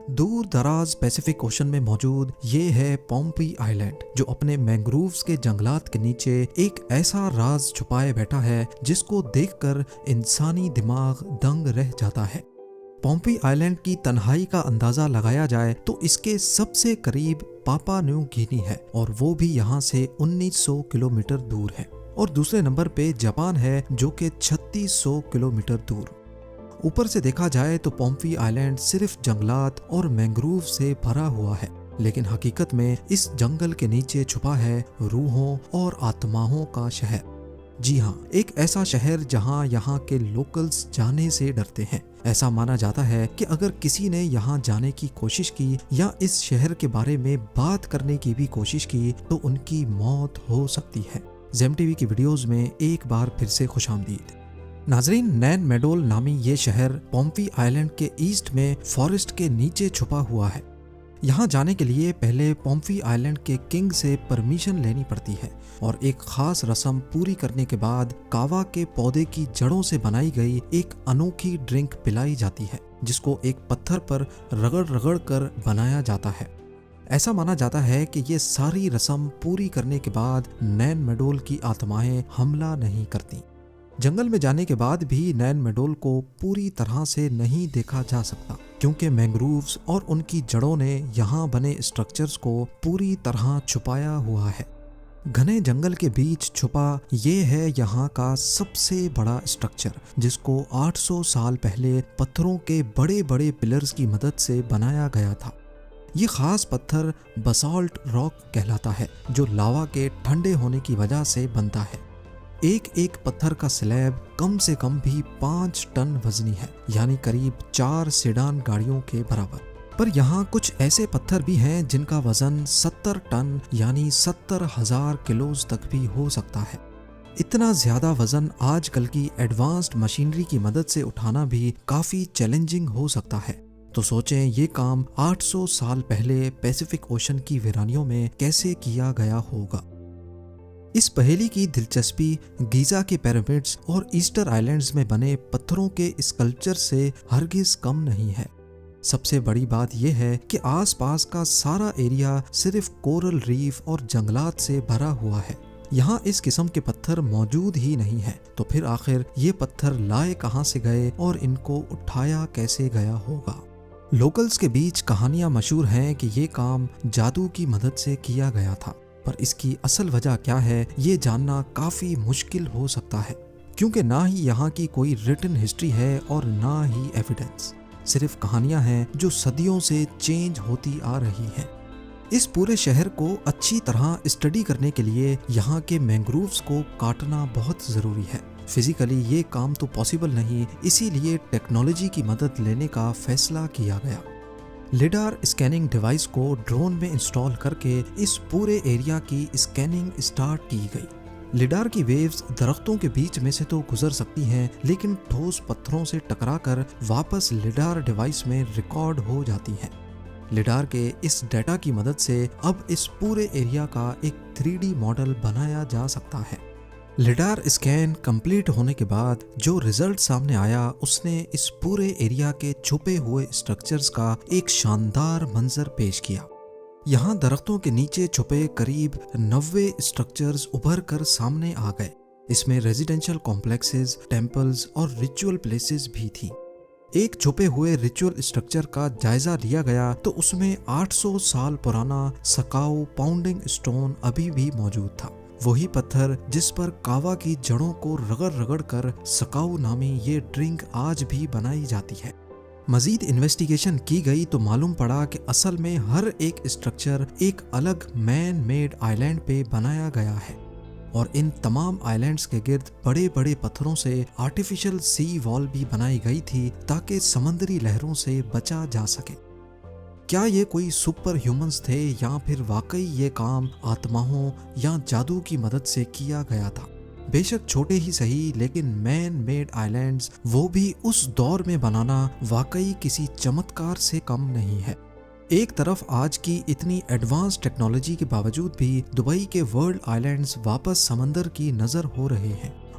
دور دراز Pacific ocean میں موجود یہ ہے پومپی آئلینڈ، جو اپنے مینگرووز کے جنگلات کے نیچے ایک ایسا راز چھپائے بیٹھا ہے جس کو دیکھ کر انسانی دماغ دنگ رہ جاتا ہے۔ پومپی آئلینڈ کی تنہائی کا اندازہ لگایا جائے تو اس کے سب سے قریب پاپا نیو گینی ہے، اور وہ بھی یہاں سے 1900 کلومیٹر دور ہے، اور دوسرے نمبر پہ جاپان ہے جو کہ 3600 کلومیٹر دور۔ اوپر سے دیکھا جائے تو پومپی آئلینڈ صرف جنگلات اور مینگروو سے بھرا ہوا ہے، لیکن حقیقت میں اس جنگل کے نیچے چھپا ہے روحوں اور آتماؤں کا شہر۔ جی ہاں، ایک ایسا شہر جہاں یہاں کے لوکلز جانے سے ڈرتے ہیں۔ ایسا مانا جاتا ہے کہ اگر کسی نے یہاں جانے کی کوشش کی یا اس شہر کے بارے میں بات کرنے کی بھی کوشش کی تو ان کی موت ہو سکتی ہے۔ زیم ٹی وی کی ویڈیوز میں ایک بار پھر سے خوش آمدید۔ ناظرین، نین میڈول نامی یہ شہر پومپی آئلینڈ کے ایسٹ میں فارسٹ کے نیچے چھپا ہوا ہے۔ یہاں جانے کے لیے پہلے پومپی آئلینڈ کے کنگ سے پرمیشن لینی پڑتی ہے، اور ایک خاص رسم پوری کرنے کے بعد کاوا کے پودے کی جڑوں سے بنائی گئی ایک انوکھی ڈرنک پلائی جاتی ہے، جس کو ایک پتھر پر رگڑ رگڑ کر بنایا جاتا ہے۔ ایسا مانا جاتا ہے کہ یہ ساری رسم پوری کرنے کے بعد نین میڈول کی آتمائیں حملہ نہیں کرتی۔ جنگل میں جانے کے بعد بھی نین میڈول کو پوری طرح سے نہیں دیکھا جا سکتا، کیونکہ مینگرووز اور ان کی جڑوں نے یہاں بنے اسٹرکچرز کو پوری طرح چھپایا ہوا ہے۔ گھنے جنگل کے بیچ چھپا یہ ہے یہاں کا سب سے بڑا اسٹرکچر، جس کو 800 سال پہلے پتھروں کے بڑے بڑے پلرز کی مدد سے بنایا گیا تھا۔ یہ خاص پتھر باسالٹ راک کہلاتا ہے، جو لاوا کے ٹھنڈے ہونے کی وجہ سے بنتا ہے۔ ایک ایک پتھر کا سلیب کم سے کم بھی 5 ٹن وزنی ہے، یعنی قریب 4 سیڈان گاڑیوں کے برابر۔ پر یہاں کچھ ایسے پتھر بھی ہیں جن کا وزن 70 ٹن یعنی 70,000 کلوز تک بھی ہو سکتا ہے۔ اتنا زیادہ وزن آج کل کی ایڈوانسڈ مشینری کی مدد سے اٹھانا بھی کافی چیلنجنگ ہو سکتا ہے۔ تو سوچیں یہ کام 800 سال پہلے پیسیفک اوشن کی ویرانیوں میں کیسے کیا گیا ہوگا۔ اس پہیلی کی دلچسپی گیزا کے پیرامڈز اور ایسٹر آئلینڈز میں بنے پتھروں کے اسکلپچر سے ہرگز کم نہیں ہے۔ سب سے بڑی بات یہ ہے کہ آس پاس کا سارا ایریا صرف کورل ریف اور جنگلات سے بھرا ہوا ہے۔ یہاں اس قسم کے پتھر موجود ہی نہیں ہے، تو پھر آخر یہ پتھر لائے کہاں سے گئے اور ان کو اٹھایا کیسے گیا ہوگا؟ لوکلز کے بیچ کہانیاں مشہور ہیں کہ یہ کام جادو کی مدد سے کیا گیا تھا، پر اس کی اصل وجہ کیا ہے یہ جاننا کافی مشکل ہو سکتا ہے، کیونکہ نہ ہی یہاں کی کوئی ریٹن ہسٹری ہے اور نہ ہی ایویڈنس، صرف کہانیاں ہیں جو صدیوں سے چینج ہوتی آ رہی ہیں۔ اس پورے شہر کو اچھی طرح اسٹڈی کرنے کے لیے یہاں کے مینگرووز کو کاٹنا بہت ضروری ہے۔ فزیکلی یہ کام تو پاسبل نہیں، اسی لیے ٹیکنالوجی کی مدد لینے کا فیصلہ کیا گیا۔ لیڈار اسکیننگ ڈیوائس کو ڈرون میں انسٹال کر کے اس پورے ایریا کی اسکیننگ اسٹارٹ کی گئی۔ لیڈار کی ویوز درختوں کے بیچ میں سے تو گزر سکتی ہیں، لیکن ٹھوس پتھروں سے ٹکرا کر واپس لیڈار ڈیوائس میں ریکارڈ ہو جاتی ہیں۔ لیڈار کے اس ڈیٹا کی مدد سے اب اس پورے ایریا کا ایک 3D ماڈل بنایا جا سکتا ہے۔ لیڈار اسکین کمپلیٹ ہونے کے بعد جو رزلٹ سامنے آیا اس نے اس پورے ایریا کے چھپے ہوئے اسٹرکچرز کا ایک شاندار منظر پیش کیا۔ یہاں درختوں کے نیچے چھپے قریب 90 اسٹرکچرز ابھر کر سامنے آ گئے۔ اس میں ریزیڈینشل کمپلیکسز، ٹیمپلز اور ریچول پلیسز بھی تھیں۔ ایک چھپے ہوئے ریچول اسٹرکچر کا جائزہ لیا گیا تو اس میں 800 سال پرانا سکاؤ پاؤنڈنگ اسٹون ابھی بھی موجود تھا، وہی پتھر جس پر کاوا کی جڑوں کو رگڑ رگڑ کر سکاؤ نامی یہ ڈرنک آج بھی بنائی جاتی ہے۔ مزید انویسٹیگیشن کی گئی تو معلوم پڑا کہ اصل میں ہر ایک اسٹرکچر ایک الگ مین میڈ آئلینڈ پہ بنایا گیا ہے، اور ان تمام آئلینڈز کے گرد بڑے بڑے پتھروں سے آرٹیفیشل سی وال بھی بنائی گئی تھی تاکہ سمندری لہروں سے بچا جا سکے۔ کیا یہ کوئی سپر ہیومنز تھے یا پھر واقعی یہ کام آتماؤں یا جادو کی مدد سے کیا گیا تھا؟ بے شک چھوٹے ہی صحیح، لیکن مین میڈ آئلینڈز وہ بھی اس دور میں بنانا واقعی کسی چمتکار سے کم نہیں ہے۔ ایک طرف آج کی اتنی ایڈوانس ٹیکنالوجی کے باوجود بھی دبئی کے ورلڈ آئلینڈز واپس سمندر کی نظر ہو رہے ہیں،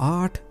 8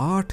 8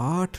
8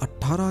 18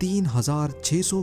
3600